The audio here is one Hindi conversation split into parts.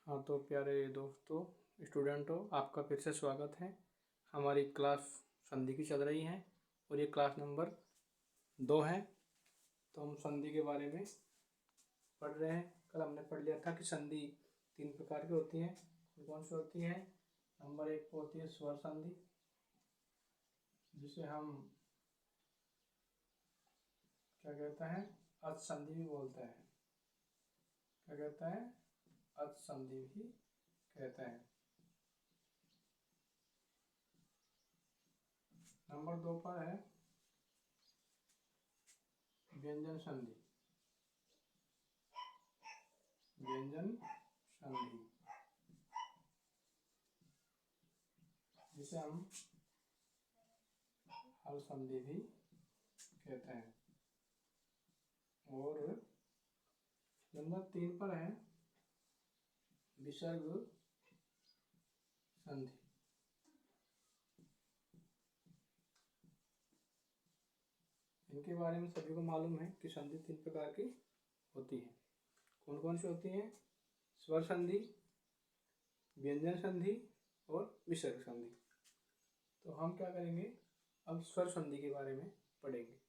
हाँ तो प्यारे दोस्तों, स्टूडेंटों, आपका फिर से स्वागत है। हमारी क्लास संधि की चल रही है और ये क्लास नंबर 2 है। तो हम संधि के बारे में पढ़ रहे हैं। कल हमने पढ़ लिया था कि संधि 3 प्रकार की होती हैं। कौन सी होती है? नंबर 1 पर होती है स्वर संधि, जिसे हम क्या कहते हैं, अच संधि भी बोलते हैं। क्या कहते हैं? अच संधि भी कहते हैं। नंबर 2 पर है व्यंजन संधि। व्यंजन संधि, जिसे हम हल संधि भी कहते हैं। और नंबर 3 पर है विसर्ग संधि। इनके बारे में सभी को मालूम है कि संधि 3 प्रकार की होती है। कौन कौन सी होती हैं? स्वर संधि, व्यंजन संधि और विसर्ग संधि। तो हम क्या करेंगे, अब स्वर संधि के बारे में पढ़ेंगे।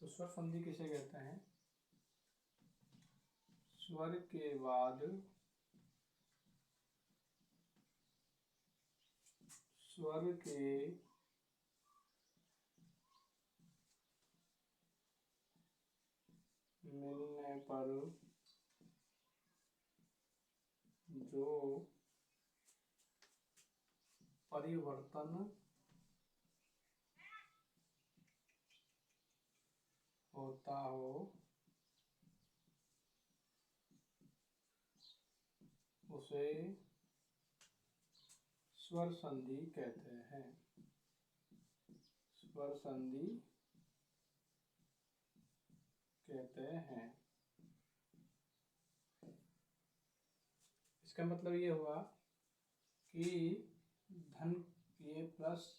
तो स्वर संधि किसे कहते हैं? स्वर के बाद स्वर के मिलने पर जो परिवर्तन होता हो उसे स्वर संधि कहते हैं। स्वर संधि कहते हैं। इसका मतलब ये हुआ कि धन ए प्लस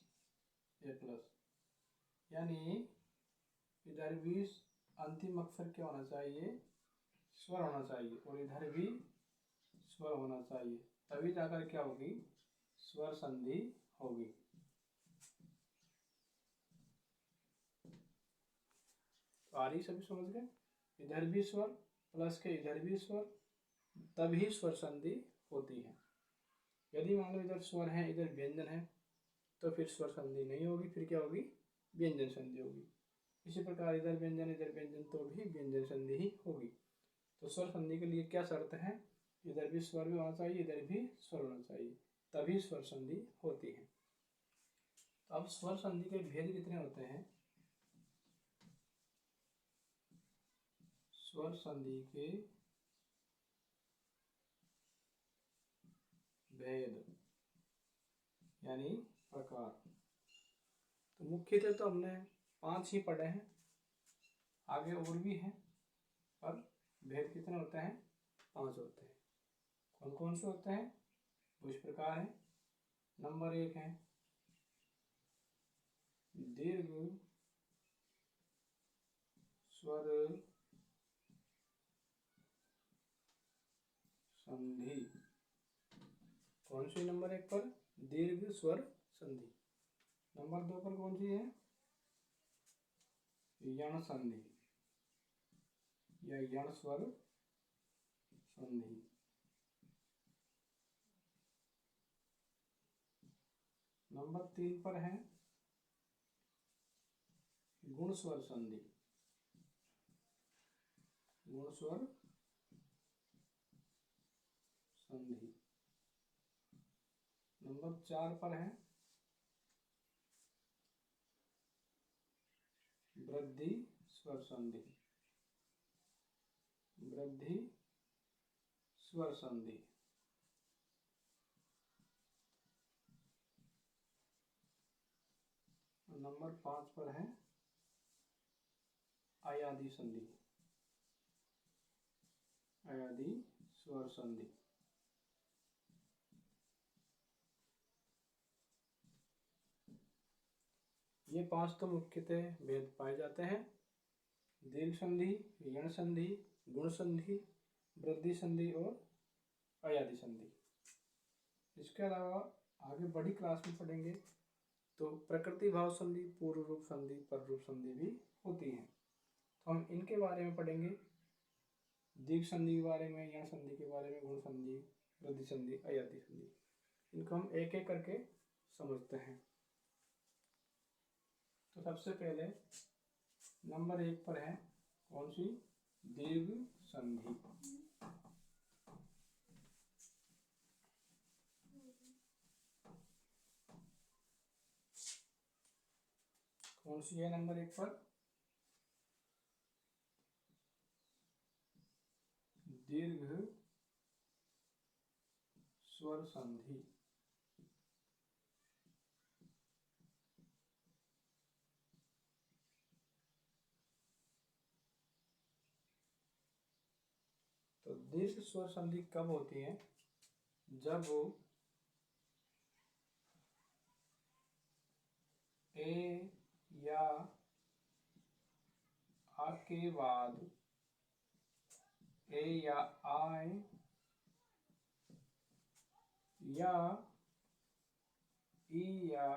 ए प्लस, यानी इधर भी अंतिम अक्षर क्या होना चाहिए? स्वर होना चाहिए, और इधर भी स्वर होना चाहिए, तभी जाकर क्या होगी? स्वर संधि होगी। तो आ रही, सभी समझ गए? इधर भी स्वर प्लस के इधर भी स्वर, तभी स्वर संधि होती है। यदि मान लो इधर स्वर है इधर व्यंजन है, तो फिर स्वर संधि नहीं होगी, फिर क्या होगी? व्यंजन संधि होगी। इसी प्रकार इधर व्यंजन, तो भी व्यंजन संधि ही होगी। तो स्वर संधि के लिए क्या शर्त है? इधर भी स्वर भी होना चाहिए, इधर भी स्वर होना चाहिए, तभी स्वर संधि होती है। तो अब स्वर संधि के भेद कितने होते हैं? स्वर संधि के भेद यानी प्रकार, तो मुख्यतः तो हमने 5 ही पढ़े हैं, आगे और भी हैं, पर भेद कितने होते हैं? 5 होते हैं। कौन कौन से होते हैं? वो इस प्रकार है। नंबर 1 है दीर्घ स्वर संधि। कौन सी नंबर 1 पर? दीर्घ स्वर संधि। नंबर 2 पर कौन सी है? यण संधि या यण स्वर संधि। नंबर 3 पर है गुण स्वर संधि। गुण स्वर संधि। नंबर 4 पर है वृद्धि स्वर संधि। वृद्धि स्वर संधि। नंबर 5 पर है अयादि संधि। अयादि स्वर संधि। ये 5 तो मुख्यतः भेद पाए जाते हैं: दीर्घ संधि, यण संधि, गुण संधि, वृद्धि संधि और अयादि संधि। इसके अलावा आगे बड़ी क्लास में पढ़ेंगे तो प्रकृति भाव संधि, पूर्व रूप संधि, पर रूप संधि भी होती है। तो हम इनके बारे में पढ़ेंगे, दीर्घ संधि के बारे में, यण संधि के बारे में, गुण संधि, वृद्धि संधि, अयादि संधि। इनको हम एक एक करके समझते हैं। तो सबसे पहले नंबर 1 पर है कौन सी? दीर्घ संधि। कौन सी है नंबर 1 पर? दीर्घ स्वर संधि। तो दीर्घ स्वर संधि कब होती है? जब ए या आ के बाद ए या आए या ई या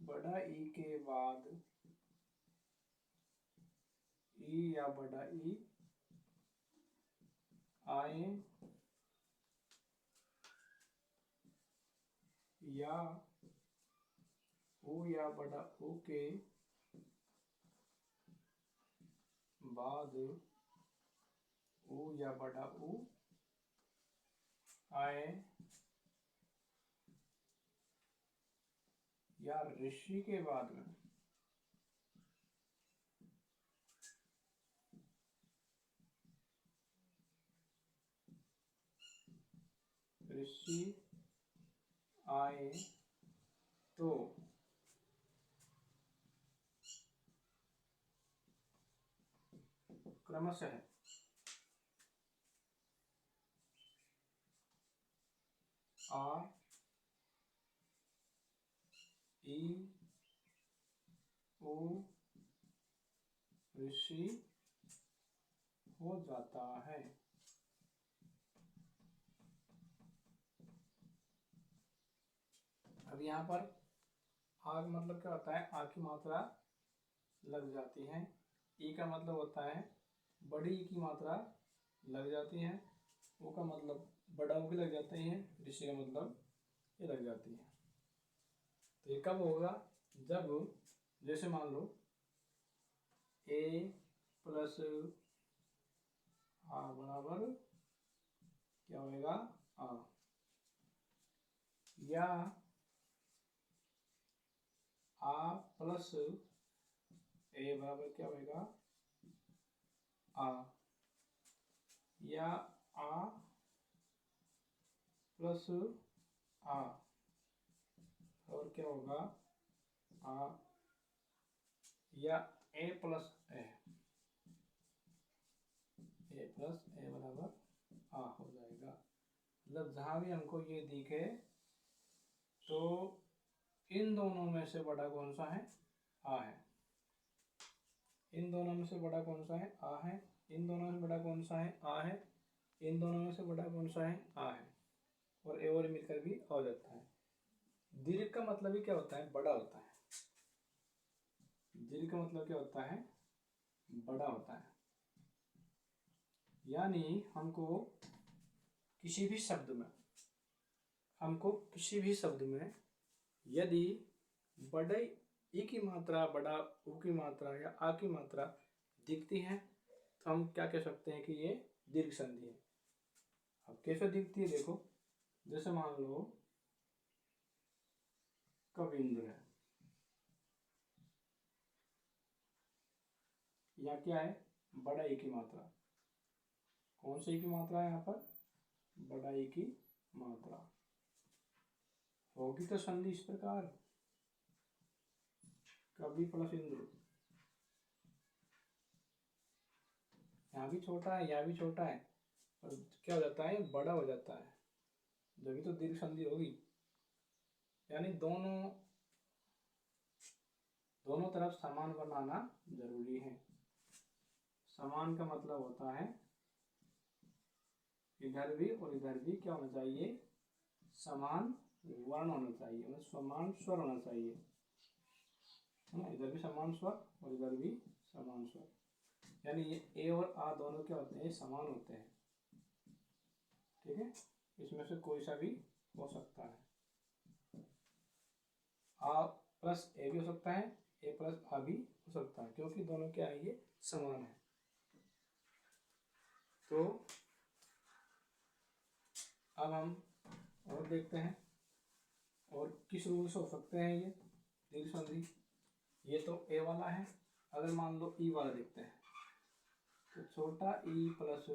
बड़ा ई के बाद ई या बड़ा ई आए या ऊ या बड़ा ऊ के बाद ऊ या बड़ा ऊ आए या ऋषि के बाद में ऋषि आए तो क्रमशः आ ई ऊ ऋषि हो जाता है। अब यहाँ पर आ का मतलब क्या होता है? आ की मात्रा लग जाती है। ई का मतलब होता है बड़ी ई की मात्रा लग जाती है। ओ का मतलब बड़ा ओ की लग जाती है। ऋषि का मतलब ये लग जाती है। तो ये कब होगा? जब जैसे मान लो ए प्लस आ बराबर क्या होगा? आ, या आ प्लस ए बराबर क्या होगा? आ, या आ प्लस आ और क्या होगा? आ या ए प्लस ए बराबर आ हो जाएगा। मतलब जहां भी हमको ये दिखे तो इन दोनों में से बड़ा कौन सा है? आ है। इन दोनों में से बड़ा कौन सा है? आ है। इन दोनों में बड़ा कौन सा है? आ है। इन दोनों में से बड़ा कौन सा है? आ है। और ए और मिलकर भी आ जाता है। दीर्घ का मतलब ही क्या होता है? बड़ा होता है। दीर्घ का मतलब क्या होता है? बड़ा होता है। यानी हमको किसी भी शब्द में यदि बड़े ई की मात्रा, बड़ा ऊ की मात्रा या आ की मात्रा दिखती है तो हम क्या कह सकते हैं कि ये दीर्घ संधि है। अब कैसे दिखती है देखो, जैसे मान लो कविंद्र है या क्या है? बड़ा ई की मात्रा। कौन सी ई की मात्रा है यहाँ पर? बड़ा ई की मात्रा। होगी तो संधि इस प्रकार, कवि प्लस इंद्र। यहाँ भी छोटा है, यहाँ भी छोटा है, और क्या हो जाता है? बड़ा हो जाता है। जब तो दीर्घ संधि होगी। यानी दोनों दोनों तरफ समान वर्ण आना जरूरी है। समान का मतलब होता है इधर भी और इधर भी क्या होना चाहिए, समान वर्ण होना चाहिए, मतलब समान स्वर होना चाहिए, है ना। इधर भी समान स्वर और इधर भी समान स्वर, यानी ये ए और आ दोनों क्या होते हैं, समान होते हैं। ठीक है, इसमें से कोई सा भी हो सकता है। आ प्लस ए भी हो सकता है, ए प्लस आ भी हो सकता है, क्योंकि दोनों क्या है, ये समान है। तो अब हम और देखते हैं और किस रूल से हो सकते हैं ये दीर्घ संधि। ये तो ए वाला है, अगर मान लो ई वाला देखते हैं तो छोटा ई प्लस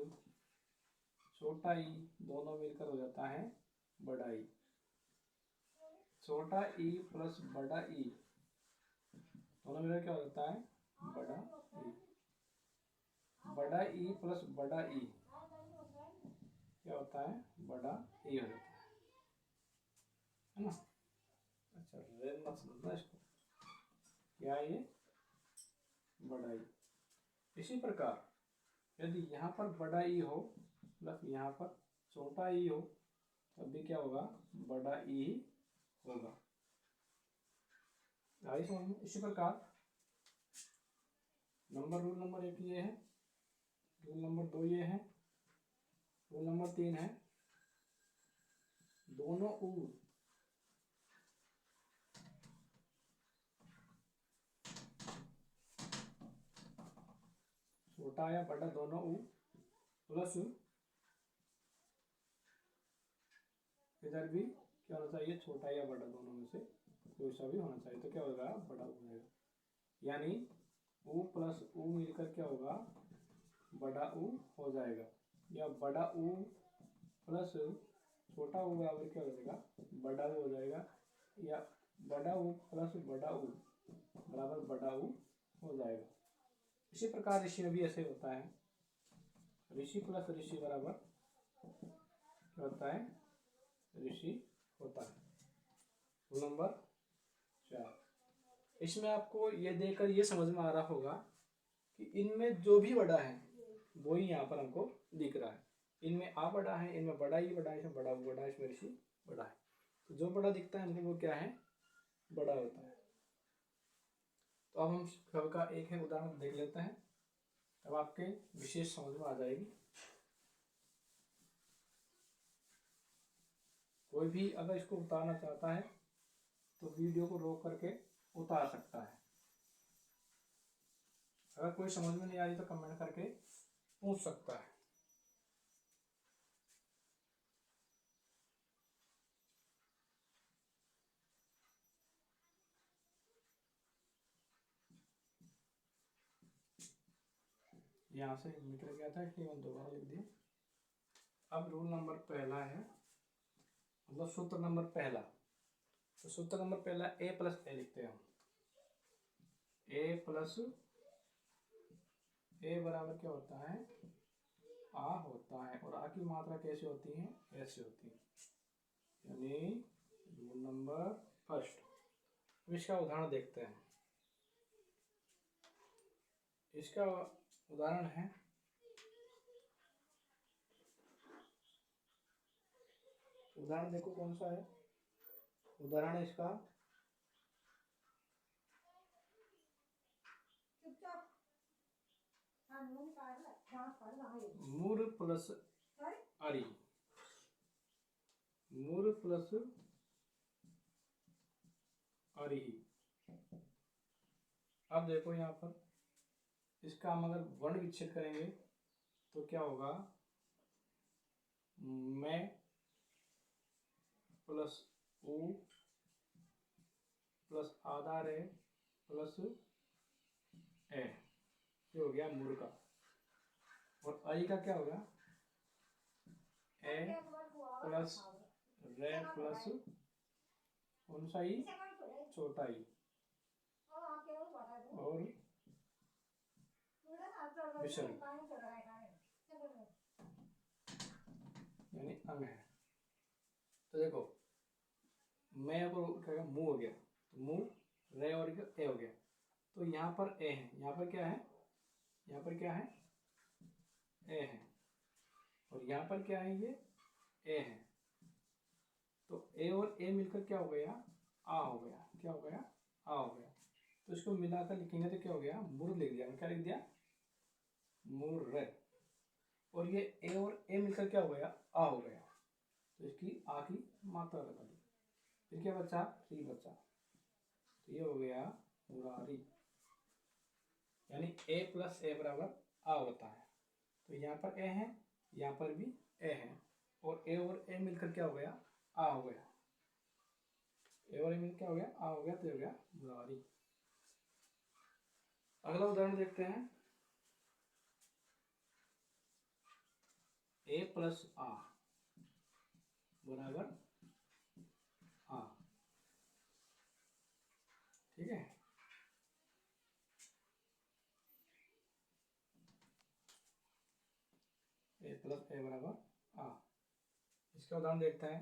छोटा ई दोनों मिलकर हो जाता है बड़ा ई। छोटा ई प्लस बड़ा ई दोनों मिलकर क्या हो जाता है, बड़ा ई। बड़ा ई प्लस बड़ा ई क्या होता है, बड़ा ई हो जाता है ना। अच्छा रेल मत समझना इसको, क्या ये बड़ा ई। इसी प्रकार यदि यहाँ पर बड़ा ई हो प्लस यहाँ पर छोटा ई हो तब भी क्या होगा, बड़ा ई होगा। आई समझ में। इसी प्रकार रूल नंबर 1 ये है, रूल नंबर 2 ये है, रूल नंबर 3 है दोनों ऊ छोटा या बड़ा दोनों ऊ प्लस इधर भी क्या होना चाहिए, छोटा या बड़ा दोनों में से कोई सा भी होना चाहिए, तो क्या होगा, बड़ा हो जाएगा। यानी ऊ प्लस ऊ मिलकर क्या होगा, बड़ा ऊ हो जाएगा, या बड़ा ऊ प्लस छोटा ऊ बराबर क्या हो जाएगा, बड़ा ऊ हो जाएगा, या बड़ा ऊ प्लस बड़ा ऊ बराबर बड़ा ऊ हो जाएगा। इसी प्रकार ऋषि में भी ऐसे होता है, ऋषि प्लस ऋषि बराबर क्या होता है, ऋषि होता है। Rule number 4। इसमें आपको ये देखकर ये समझ में आ रहा होगा कि इनमें जो भी बड़ा है वो ही यहाँ पर हमको दिख रहा है। इनमें आ बड़ा है, इनमें बड़ा ही बड़ा है, इसमें बड़ा बड़ा है, इसमें ऋषि बड़ा है। तो जो बड़ा दिखता है हमको वो क्या है, बड़ा होता है। तो अब हम सबका एक है उदाहरण देख लेते हैं, तब आपके विशेष समझ में आ जाएगी। कोई भी अगर इसको उतारना चाहता है तो वीडियो को रोक करके उतार सकता है। अगर कोई समझ में नहीं आ रही तो कमेंट करके पूछ सकता है। यहाँ से मीटर गया था इसलिए मैंने दोबारा लिख दिया। अब रूल नंबर पहला है, मतलब सूत्र नंबर पहला। तो सूत्र नंबर पहला ए प्लस ए लिखते हैं हम। ए प्लस ए बराबर क्या होता है, आ होता है, और आ की मात्रा कैसे होती है, ऐसे होती है, यानी रूल नंबर फर्स्ट। अब इसका उदाहरण देखते हैं। इसका उदाहरण है उदाहरण देखो कौन सा है, उदाहरण इसका मूर प्लस अरी, मूर प्लस अरी। अब देखो यहाँ पर इसका हम अगर वर्ण विच्छेद करेंगे तो क्या होगा, मैं प्लस ऊ प्लस आधा रे प्लस ए, ये हो गया मूर का। और आई का क्या होगा, ए प्लस रे प्लस कौन सा ई, छोटा ई, और विसर्ग यानी अंग है। तो देखो मैं को क्या मुंह हो गया, तो मुंह रे और ए हो गया, तो यहाँ पर ए है, यहाँ पर क्या है, यहाँ पर क्या है, ए है, और यहाँ पर क्या है, ये ए है। तो ए और ए मिलकर क्या हो गया, आ हो गया। क्या हो गया, आ हो गया। तो इसको मिलाकर लिखेंगे तो क्या हो गया, मुर लिख दिया। क्या लिख दिया, मुर। और ये ए और ए मिलकर क्या हो गया, आ हो गया। तो इसकी आ की मात्रा लगा दी। फिर क्या बचा, री बचा। तो ये हो गया मुरारी, यानी ए प्लस ए बराबर आ होता है। तो यहाँ पर ए है, यहाँ पर भी ए है, और ए मिलकर क्या हो गया, आ हो गया। ए और ए मिलकर क्या हो गया, आ हो गया। तो हो गया मुरारी। अगला उदाहरण देखते हैं। ए प्लस आ बराबर आ। ठीक है, ए प्लस ए बराबर आ। इसका उदाहरण देखते हैं।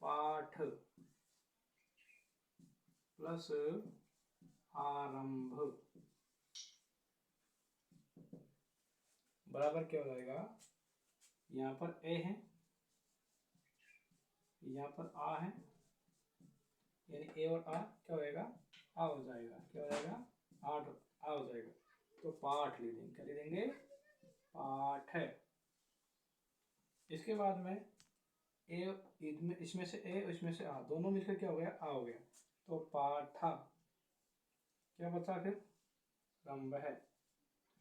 पाठ प्लस आरंभ बराबर क्या हो जाएगा, यहाँ पर ए है, यहाँ पर आ है, यानी ए और आ क्या हो जाएगा, आ हो जाएगा। क्या हो जाएगा, आ हो जाएगा। तो पाठ लिख देंगे। क्या लिख देंगे, पाठ है। इसके बाद में ए, इसमें से ए, इसमें से आ, दोनों मिलकर क्या हो गया, आ हो गया। तो पाठा। क्या बचा फिर, रंभ है।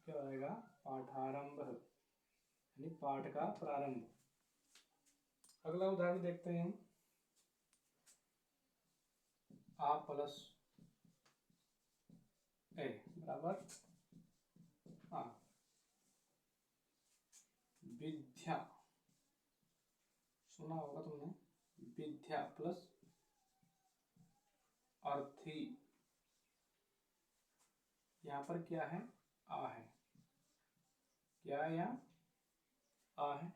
क्या हो जाएगा, पाठारंभ, यानी पाठ का प्रारंभ। अगला उदाहरण देखते हैं हम। आ प्लस ए बराबर आ। विद्या, सुना होगा तुमने, विद्या प्लस अर्थी। यहाँ पर क्या है, आ है। क्या है, यहाँ आ है,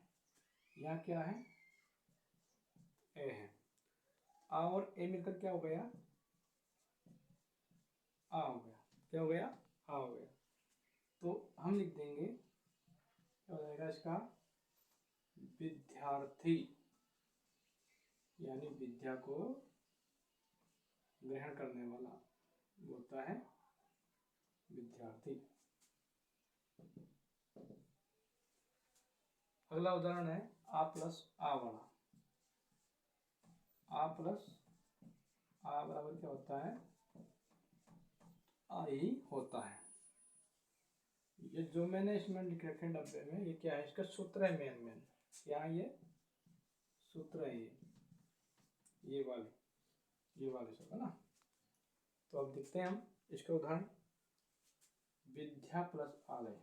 यहाँ क्या है, ए है। आ और ए मिलकर क्या हो गया, आ हो गया। क्या हो गया, आ हो गया। तो हम लिख देंगे, क्या हो जाएगा इसका, विद्यार्थी, यानी विद्या को ग्रहण करने वाला होता है विद्यार्थी। अगला उदाहरण है आ प्लस आ वाला। आ प्लस आ बराबर क्या होता है, आ ही होता है। ये जो मैंने इसमें लिख रखे डब्बे में, ये क्या है, इसका सूत्र है मेन। यहाँ ये सूत्र है, ये वाले सब है ना। तो अब देखते हैं हम इसका उदाहरण। विद्या प्लस आलय,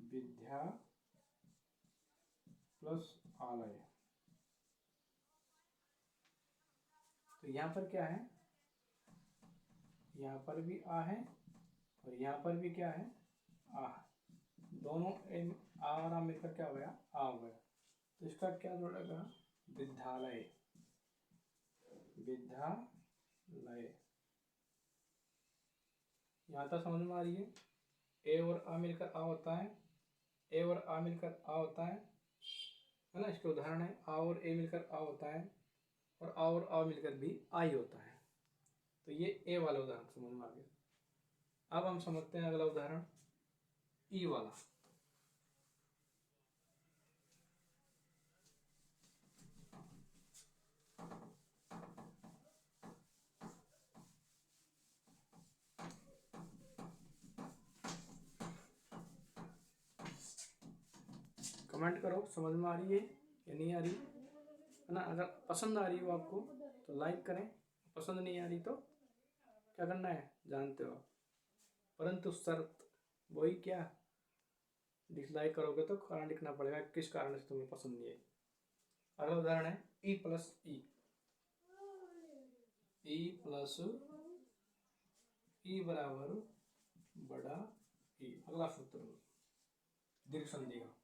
विद्या प्लस आलय। तो यहाँ पर क्या है, यहाँ पर भी आ है, और यहाँ पर भी क्या है, आ है। दोनों आ और आ मिलकर क्या हो गया, आ हो गया। तो इसका क्या जोड़ेगा, विद्यालय, विद्यालय। यहाँ तक समझ में आ रही है। ए और आ मिलकर आ होता है, ए और आ मिलकर आ होता है ना। इसके उदाहरण है, आ और ए मिलकर आ होता है, और आ और आ मिलकर भी आ ही होता है। तो ये ए वाला उदाहरण समझ में आ गया। अब हम समझते हैं अगला उदाहरण, ई वाला। कमेंट करो समझ में आ रही है या नहीं आ रही है ना। अगर पसंद आ रही हो आपको तो लाइक करें, पसंद नहीं आ रही तो क्या करना है जानते हो, परंतु शर्त वही, क्या डिसलाइक करोगे तो कारण लिखना पड़ेगा किस कारण से तुम्हें पसंद नहीं आई। अगला उदाहरण है ई प्लस ई, ई प्लस ई बराबर बड़ा ई। अगला सूत्र दीर्घ संधि का,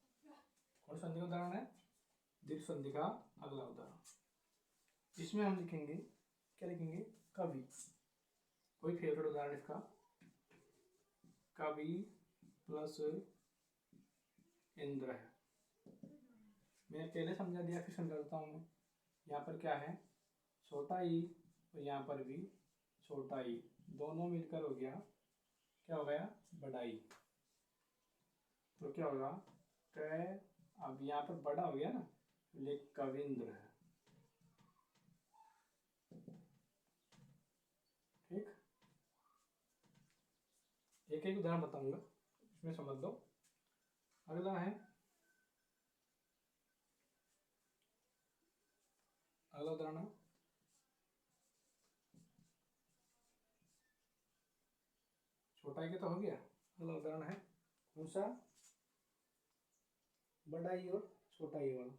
कौन संधि का उदाहरण है, दीर्घ संधि का अगला उदाहरण। इसमें हम लिखेंगे, क्या लिखेंगे, कवि। कोई फेवरेट उदाहरण इसका, कवि प्लस इंद्र है। मैंने पहले समझा दिया, फिर समझाता हूँ मैं। यहाँ पर क्या है, छोटा ई और यहाँ पर भी छोटा ई, दोनों मिलकर हो गया, क्या हो गया, बड़ा ई। तो क्या होगा, क, अब यहाँ पर बड़ा हो गया ना, लेकिन कविंद्र है। ठीक, एक एक उदाहरण बताऊंगा, इसमें समझ लो। अगला है, अगला उदाहरण है, छोटा ई तो हो गया। अगला उदाहरण है कौन सा, बड़ा ई और छोटा ई वाला।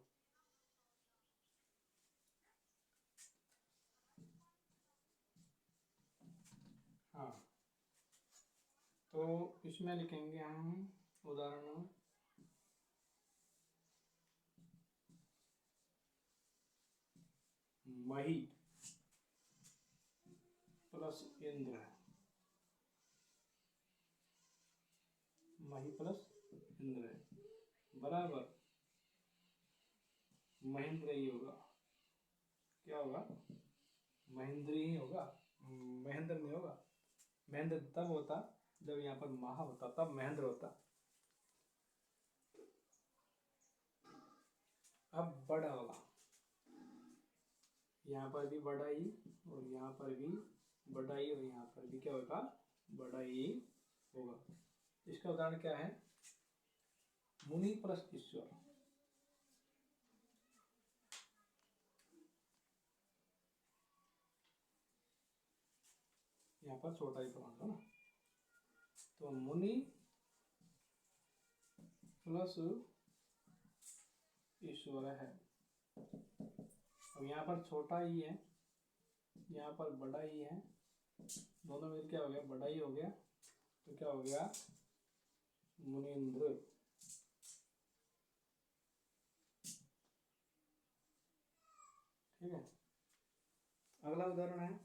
हाँ, तो इसमें लिखेंगे हम उदाहरण, मही प्लस इंद्र, मही प्लस इंद्र बराबर महेंद्र ही होगा। क्या होगा, महेंद्र ही होगा, महेंद्र नहीं होगा। महेंद्र तब होता जब यहाँ पर महा होता, तब महेंद्र होता। अब बड़ा वाला, यहाँ पर भी बड़ा ई और यहाँ पर भी बड़ा ई और यहाँ पर भी क्या होगा, बड़ा ई होगा। इसका उदाहरण क्या है, मुनि प्लस ईश्वर। यहाँ पर छोटा ही क्रमांक है ना, तो मुनि प्लस ईश्वर है। अब यहाँ पर छोटा ही है, यहाँ पर बड़ा ही है, दोनों मिल क्या हो गया, बड़ा ही हो गया। तो क्या हो गया, मुनीन्द्र। ठीक है, अगला उदाहरण है,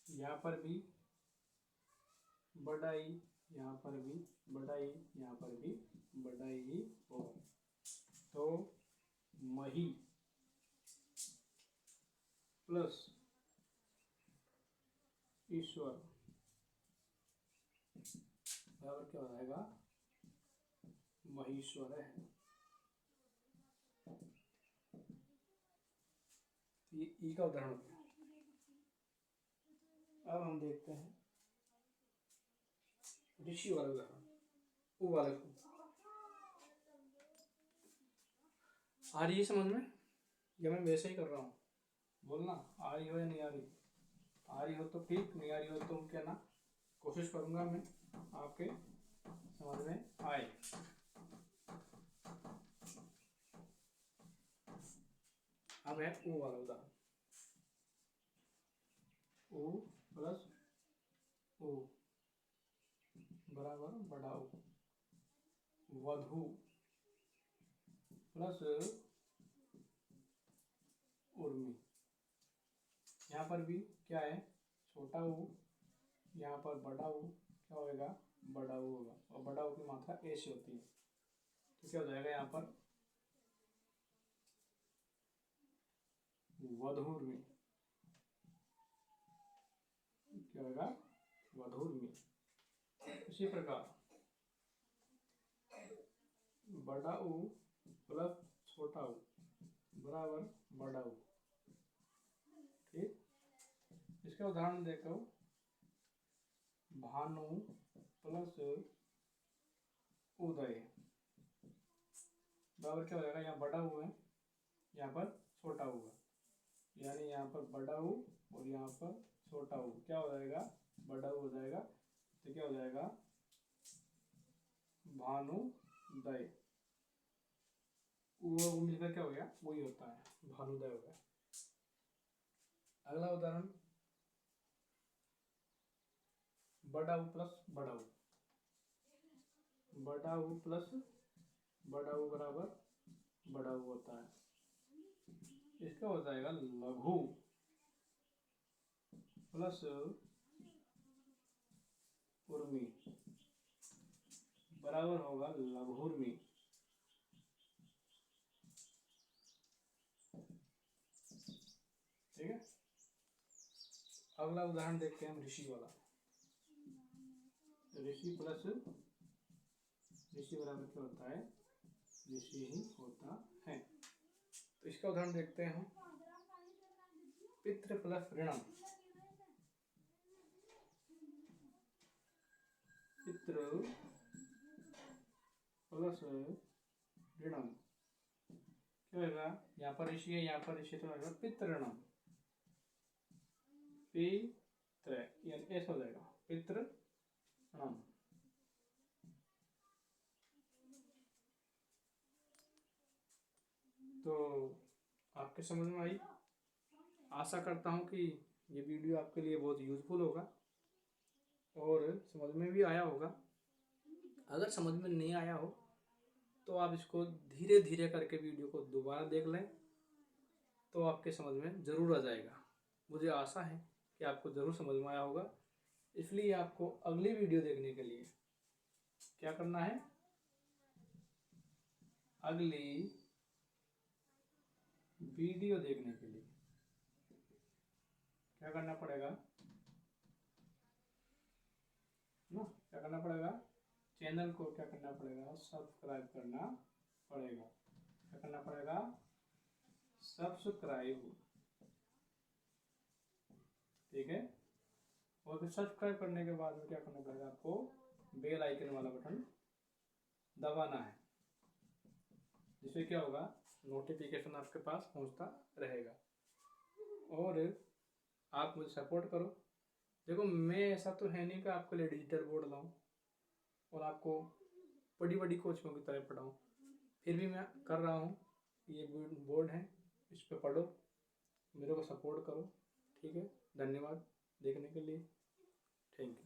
यहाँ पर भी बड़ा ई, यहाँ पर भी बड़ा ई, यहाँ पर भी बड़ा ई होगा। तो मही प्लस ईश्वर बराबर क्या हो जाएगा, महीश्वर है। ये ई का उदाहरण हो गया। अब हम देखते हैं ऋषि वाला उदाहरण, उ वाले को। आ रही है समझ में, या मैं वैसे ही कर रहा हूँ, बोलना आ रही हो या नहीं आ रही। आ रही हो तो ठीक, नहीं आ रही हो तो कहना, कोशिश करूंगा मैं आपके समझ में आए। अब है ऊ वाला उदाहरण, ऊ प्लस ऊ बराबर बड़ा ऊ, वधु प्लस उर्मी। यहाँ पर भी क्या है, छोटा ऊ, यहाँ पर बड़ा ऊ, क्या होगा, बड़ा ऊ होगा, और बड़ा ऊ की मात्रा ए से होती है। तो क्या हो जाएगा, यहाँ पर वधुर्मी, क्या होगा, वधुर्मी। इसी प्रकार बड़ा ऊ प्लस छोटा ऊ बराबर बड़ा ऊ। ठीक, इसका उदाहरण देखो, भानु प्लस उदय बराबर क्या हो जाएगा, यहाँ बड़ा ऊ है, यहाँ पर छोटा ऊ है, यानी यहाँ पर बड़ा ऊ और यहाँ पर छोटा ऊ क्या हो जाएगा, बड़ा ऊ हो जाएगा। तो क्या हो जाएगा, भानुदय। वो मिलकर क्या हो गया, वही होता है, भानुदय हो गया। अगला उदाहरण, बड़ा ऊ प्लस बड़ा ऊ, बड़ा ऊ प्लस बड़ा ऊ बराबर बड़ा ऊ होता है। इसका हो जाएगा लघु प्लस उर्मी बराबर होगा लघुर्मी। ठीक है, अगला उदाहरण देखते हैं हम ऋषि वाला। ऋषि प्लस ऋषि बराबर क्या होता है, ऋषि ही होता है। तो इसका उदाहरण देखते हैं हम। पितृ प्लस ऋणम, पितृ प्लस ऋणम क्या होगा, यहाँ पर ऋषि है, यहाँ पर ऋषि, तो होगा पितृणम, पितृ ऐसा हो जाएगा पितृणम। तो आपके समझ में आई, आशा करता हूँ कि ये वीडियो आपके लिए बहुत यूजफुल होगा और समझ में भी आया होगा। अगर समझ में नहीं आया हो तो आप इसको धीरे धीरे करके वीडियो को दोबारा देख लें, तो आपके समझ में ज़रूर आ जाएगा। मुझे आशा है कि आपको ज़रूर समझ में आया होगा। इसलिए आपको अगली वीडियो देखने के लिए क्या करना है, अगली वीडियो देखने के लिए क्या करना पड़ेगा ना, क्या करना पड़ेगा, चैनल को क्या करना पड़ेगा, सब्सक्राइब करना पड़ेगा। क्या करना पड़ेगा, सब्सक्राइब। ठीक है, और फिर सब्सक्राइब करने के बाद में क्या करना पड़ेगा, आपको बेल आइकन वाला बटन दबाना है, जिससे क्या होगा, नोटिफिकेशन आपके पास पहुंचता रहेगा। और आप मुझे सपोर्ट करो। देखो, मैं ऐसा तो है नहीं कि आपके लिए डिजिटल बोर्ड लाऊं और आपको बड़ी बड़ी कोचिंगों की तरह पढ़ाऊं, फिर भी मैं कर रहा हूं। ये बोर्ड है, इस पर पढ़ो, मेरे को सपोर्ट करो। ठीक है, धन्यवाद देखने के लिए, थैंक यू।